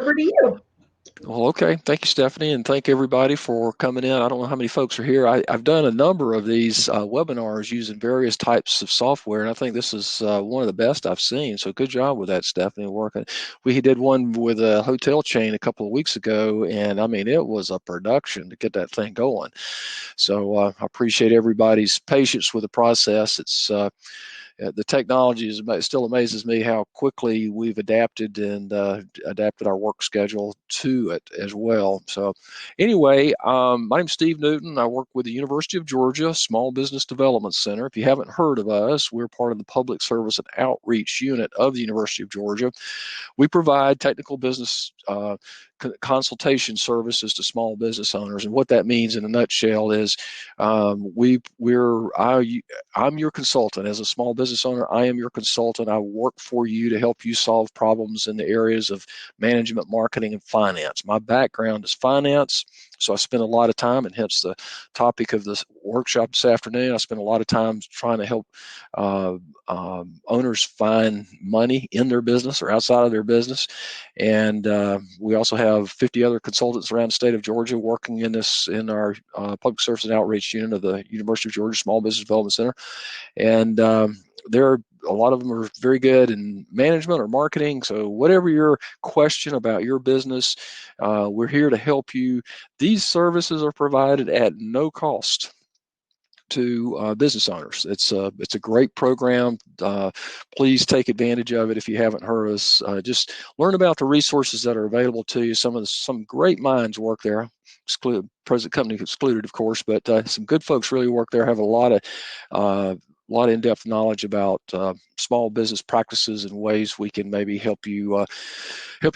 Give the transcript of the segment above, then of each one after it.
over to you. Well, okay. Thank you, Stephanie, and thank everybody for coming in. I don't know how many folks are here. I've done a number of these webinars using various types of software, and I think this is one of the best I've seen. So good job with that, Stephanie, working. We did one with a hotel chain a couple of weeks ago, and I mean, it was a production to get that thing going. So I appreciate everybody's patience with the process. The technology still amazes me how quickly we've adapted and adapted our work schedule to it as well. So anyway, my name's Steve Newton. I work with the University of Georgia Small Business Development Center. If you haven't heard of us, we're part of the Public Service and Outreach Unit of the University of Georgia. We provide technical business consultation services to small business owners, and what that means in a nutshell is I'm your consultant. As a small business owner, I am your consultant. I work for you to help you solve problems in the areas of management, marketing, and finance. My background is finance, so I spend a lot of time, and hence the topic of this workshop this afternoon. I spend a lot of time trying to help owners find money in their business or outside of their business. And we also have 50 other consultants around the state of Georgia working in our public service and outreach unit of the University of Georgia Small Business Development Center. And a lot of them are very good in management or marketing. So whatever your question about your business, we're here to help you. These services are provided at no cost to business owners. It's a great program. Please take advantage of it if you haven't heard us. Just learn about the resources that are available to you. Some great minds work there. Present company excluded, of course, but some good folks really work there. Have a lot of in-depth knowledge about small business practices and ways we can maybe help you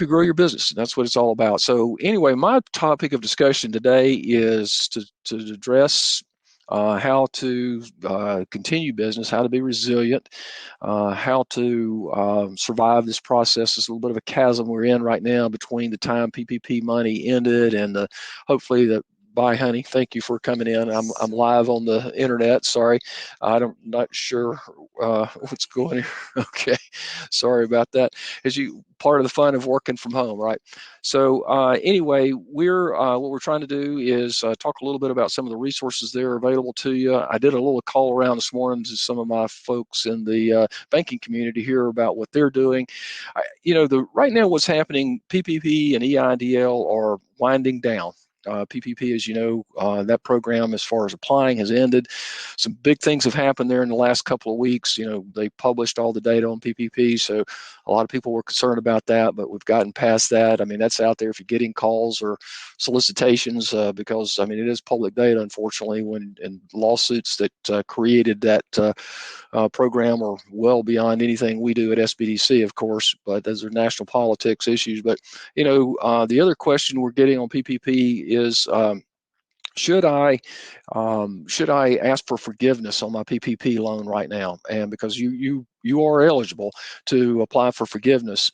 grow your business. And that's what it's all about. So anyway, my topic of discussion today is to address how to continue business, how to be resilient, how to survive this process. It's a little bit of a chasm we're in right now between the time PPP money ended and hopefully the Bye, honey. Thank you for coming in. I'm live on the internet. Sorry, not sure what's going here. Okay, sorry about that. As you part of the fun of working from home, right? So anyway, what we're trying to do is talk a little bit about some of the resources that are available to you. I did a little call around this morning to some of my folks in the banking community here about what they're doing. Right now what's happening, PPP and EIDL are winding down. PPP, as you know, that program as far as applying has ended. Some big things have happened there in the last couple of weeks. They published all the data on PPP, so a lot of people were concerned about that, but we've gotten past that. I mean, that's out there if you're getting calls or solicitations because, I mean, it is public data, unfortunately, and lawsuits that created that program are well beyond anything we do at SBDC, of course, but those are national politics issues. But, the other question we're getting on PPP is should I ask for forgiveness on my PPP loan right now? And because you are eligible to apply for forgiveness,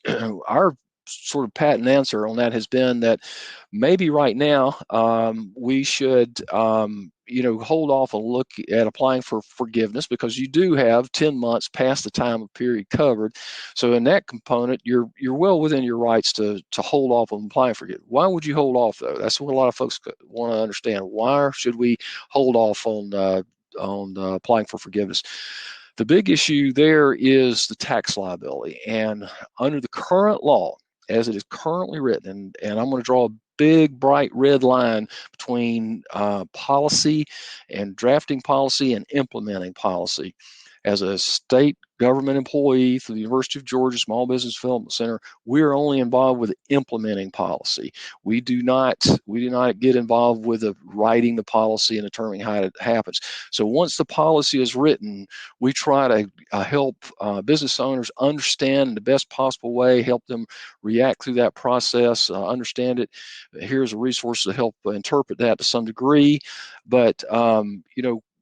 our sort of patent answer on that has been that maybe right now we should hold off and look at applying for forgiveness because you do have 10 months past the time of period covered. So in that component, you're well within your rights to hold off on applying for it. Why would you hold off though? That's what a lot of folks want to understand. Why should we hold off on applying for forgiveness? The big issue there is the tax liability, and under the current law, as it is currently written, and I'm going to draw a big bright red line between policy and drafting policy and implementing policy. As a state government employee through the University of Georgia Small Business Development Center, we're only involved with implementing policy. We do not get involved with writing the policy and determining how it happens. So once the policy is written, we try to help business owners understand in the best possible way, help them react through that process, understand it. Here's a resource to help interpret that to some degree. But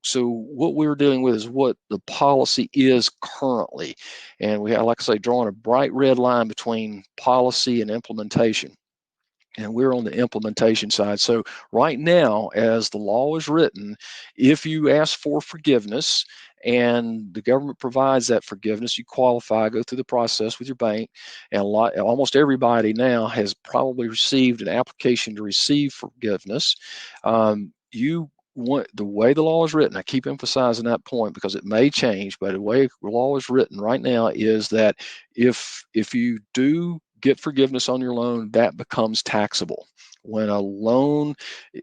so what we're dealing with is what the policy is currently. And we have, like I say, drawing a bright red line between policy and implementation. And we're on the implementation side. So right now, as the law is written, if you ask for forgiveness and the government provides that forgiveness. You qualify, go through the process with your bank, and almost everybody now has probably received an application to receive forgiveness. The way the law is written, I keep emphasizing that point because it may change, but the way the law is written right now is that if you do get forgiveness on your loan, that becomes taxable. When a loan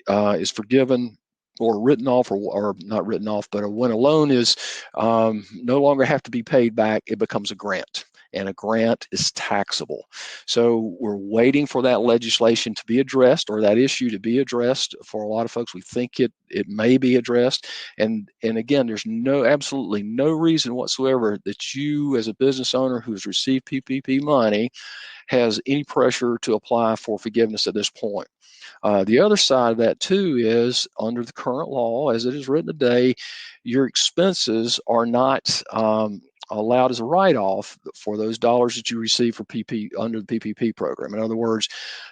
is forgiven or written off, or not written off, but when a loan is no longer have to be paid back, it becomes a grant. And a grant is taxable. So we're waiting for that legislation to be addressed, or that issue to be addressed. For a lot of folks, we think it may be addressed. And again, there's absolutely no reason whatsoever that you, as a business owner who's received PPP money, has any pressure to apply for forgiveness at this point. The other side of that too is, under the current law, as it is written today, your expenses are not allowed as a write-off for those dollars that you receive for under the PPP program. In other words,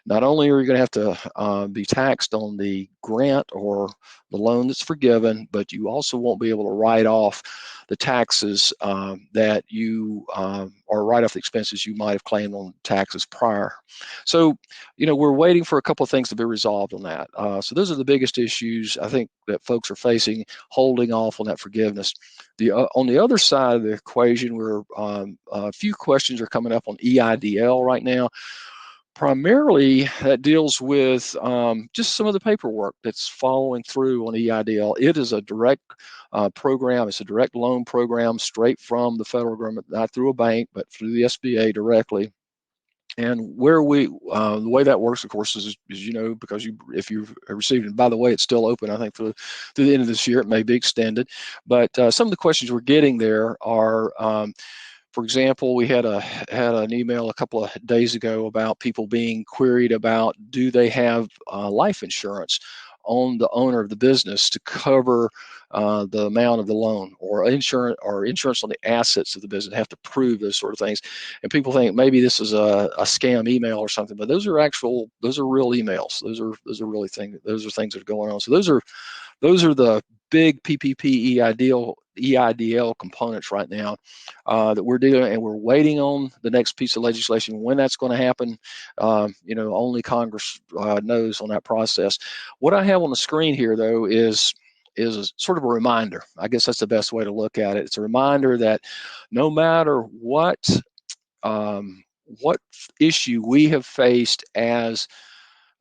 not only are you going to have to be taxed on the grant or the loan that's forgiven, but you also won't be able to write off the taxes that you or write off the expenses you might have claimed on taxes prior. So, we're waiting for a couple of things to be resolved on that. So those are the biggest issues I think that folks are facing, holding off on that forgiveness. On the other side of the equation, a few questions are coming up on EIDL right now. Primarily, that deals with just some of the paperwork that's following through on EIDL. It is a direct program. It's a direct loan program straight from the federal government, not through a bank, but through the SBA directly. And the way that works, of course, is because if you've received it, by the way, it's still open, I think, through the end of this year. It may be extended. But some of the questions we're getting there are, for example, we had an email a couple of days ago about people being queried about, do they have life insurance on the owner of the business to cover the amount of the loan, or insurance on the assets of the business. They have to prove those sort of things. And people think maybe this is a scam email or something, but those are real emails. Those are really things. Those are things that are going on. So those are the big PPP EIDL components right now that we're doing, and we're waiting on the next piece of legislation. When that's going to happen, only Congress knows on that process. What I have on the screen here, though, is sort of a reminder. I guess that's the best way to look at it. It's a reminder that no matter what issue we have faced as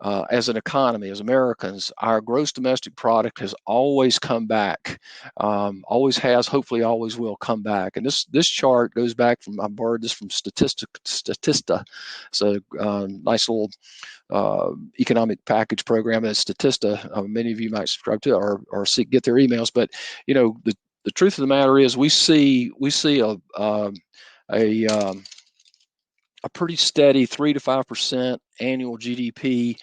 an economy, as Americans, our gross domestic product has always come back, always has, hopefully always will come back. And this chart goes back from, I borrowed this from Statista. It's a nice little economic package program at Statista. Many of you might subscribe to it or get their emails. But the truth of the matter is, we see a pretty steady 3 to 5% annual GDP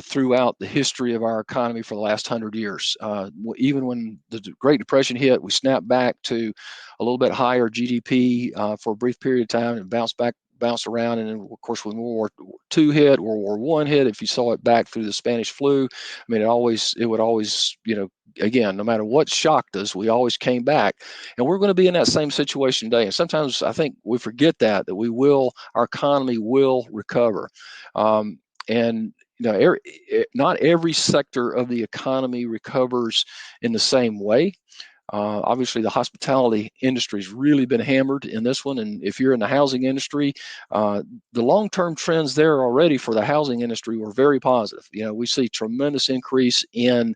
throughout the history of our economy for the last 100 years. Even when the Great Depression hit, we snapped back to a little bit higher GDP for a brief period of time and bounced around. And then, of course, when World War II hit, World War I hit, if you saw it back through the Spanish flu, I mean, it would always, again, no matter what shocked us, we always came back. And we're going to be in that same situation today. And sometimes I think we forget that our economy will recover. And not every sector of the economy recovers in the same way. Obviously, the hospitality industry has really been hammered in this one. And if you're in the housing industry, the long-term trends there already for the housing industry were very positive. We see tremendous increase in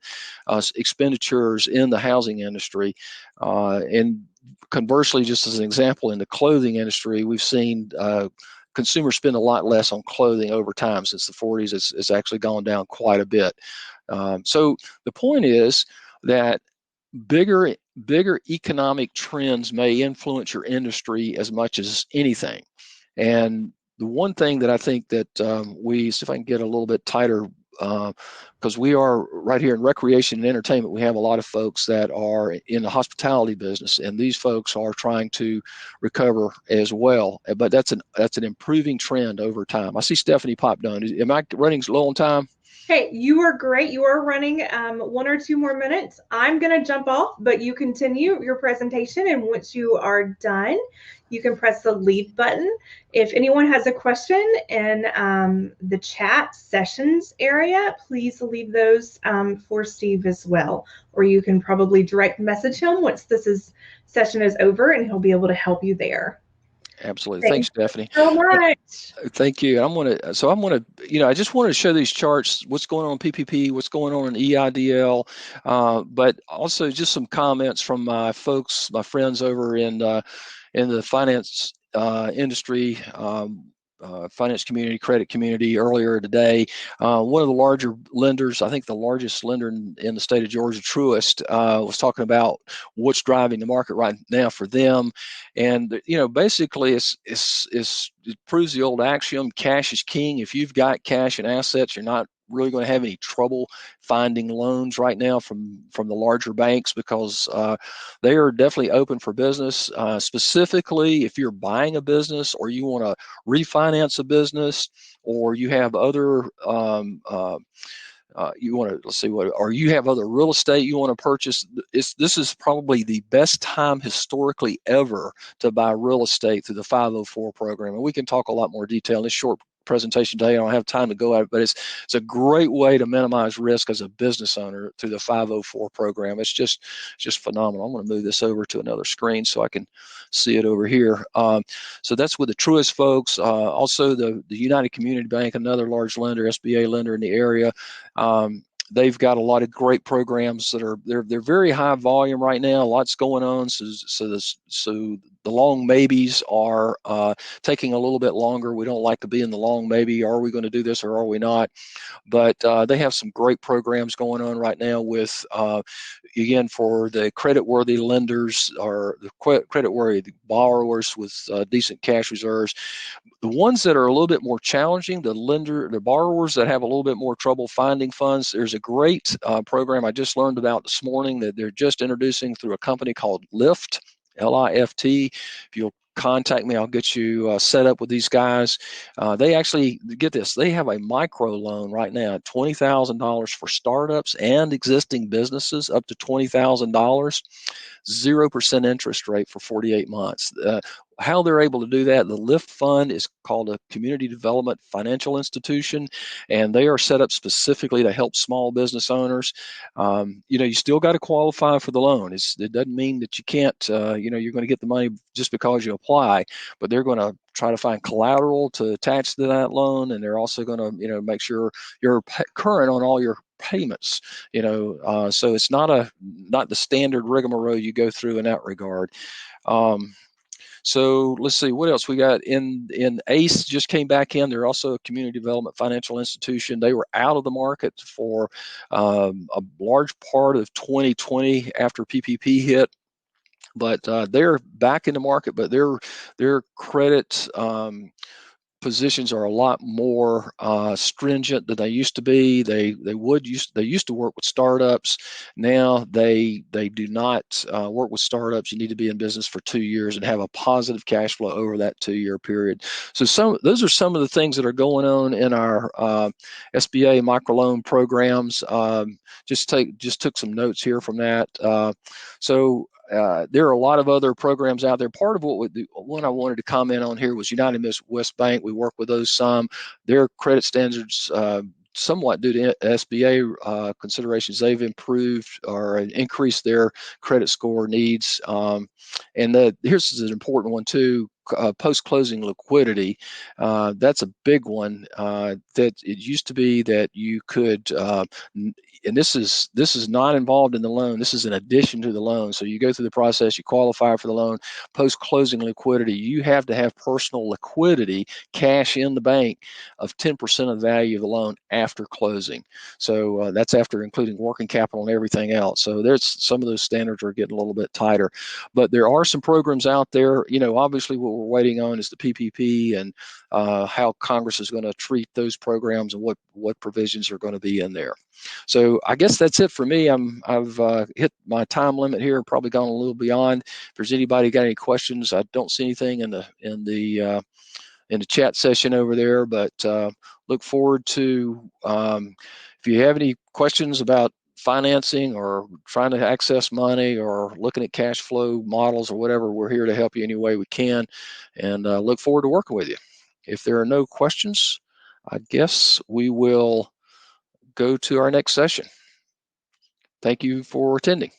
expenditures in the housing industry. And conversely, just as an example, in the clothing industry, we've seen consumers spend a lot less on clothing over time. Since the 40s, it's actually gone down quite a bit. So the point is that bigger economic trends may influence your industry as much as anything. And the one thing that I think that see if I can get a little bit tighter, because we are right here in recreation and entertainment, we have a lot of folks that are in the hospitality business, and these folks are trying to recover as well. But that's an improving trend over time. I see Stephanie popped on. Am I running low on time? Hey, you are great. You are running 1 or 2 more minutes. I'm going to jump off, but you continue your presentation. And once you are done, you can press the leave button. If anyone has a question in the chat sessions area, please leave those for Steve as well. Or you can probably direct message him once session is over, and he'll be able to help you there. Absolutely. Thank Thanks, you Stephanie. so much. Thank you. I'm gonna, I just wanted to show these charts, what's going on in PPP, what's going on in EIDL, but also just some comments from my folks, my friends over in the finance industry, finance community, credit community earlier today. One of the larger lenders, I think the largest lender in the state of Georgia, Truist, was talking about what's driving the market right now for them. And, basically it proves the old axiom, cash is king. If you've got cash and assets, you're not really going to have any trouble finding loans right now from the larger banks, because they are definitely open for business. Specifically, if you're buying a business or you want to refinance a business, or you have other you want to, let's see what, or you have other real estate you want to purchase. This is probably the best time historically ever to buy real estate through the 504 program, and we can talk a lot more detail in this short presentation today. I don't have time to go at it, but it's a great way to minimize risk as a business owner through the 504 program. It's just phenomenal. I'm going to move this over to another screen so I can see it over here. So that's with the Truist folks. Also the United Community Bank, another large lender, SBA lender in the area. They've got a lot of great programs that are they're very high volume right now. Lots going on. So the long maybes are taking a little bit longer. We don't like to be in the long maybe. Are we going to do this or are we not? But they have some great programs going on right now with, again, for the credit-worthy lenders or the credit-worthy borrowers with decent cash reserves. The ones that are a little bit more challenging, the borrowers that have a little bit more trouble finding funds, there's a great program I just learned about this morning that they're just introducing through a company called Lift, L-I-F-T. If you'll contact me, I'll get you set up with these guys. They actually, get this, they have a micro loan right now at $20,000 for startups and existing businesses, up to $20,000, 0% interest rate for 48 months. How they're able to do that, the Lift Fund is called a Community Development Financial Institution, and they are set up specifically to help small business owners. You still got to qualify for the loan. It doesn't mean that you can't, you're going to get the money just because you apply, but they're going to try to find collateral to attach to that loan, and they're also going to, make sure you're current on all your payments. So it's not the standard rigmarole you go through in that regard. So let's see what else we got in ACE just came back in. They're also a community development financial institution. They were out of the market for a large part of 2020 after PPP hit, but they're back in the market. But their credit positions are a lot more stringent than they used to be. They used to work with startups. Now they do not work with startups. You need to be in business for 2 years and have a positive cash flow over that 2-year period. So those are some of the things that are going on in our SBA micro loan programs. Just took some notes here from that. There are a lot of other programs out there. Part of one I wanted to comment on here was United Midwest Bank. We work with those some. Their credit standards, somewhat due to SBA considerations, they've improved or increased their credit score needs. Here's an important one too. Post-closing liquidity, that's a big one. That it used to be that you could, and this is not involved in the loan. This is in addition to the loan. So you go through the process, you qualify for the loan. Post-closing liquidity, you have to have personal liquidity, cash in the bank of 10% of the value of the loan after closing. So that's after including working capital and everything else. So there's some of those standards are getting a little bit tighter, but there are some programs out there. Obviously what we're waiting on is the PPP and how Congress is going to treat those programs and what provisions are going to be in there. So I guess that's it for me. I've hit my time limit here, probably gone a little beyond. If there's anybody got any questions, I don't see anything in in the chat session over there. But look forward to, if you have any questions about financing or trying to access money or looking at cash flow models or whatever, we're here to help you any way we can, and look forward to working with you. If there are no questions, I guess we will go to our next session. Thank you for attending.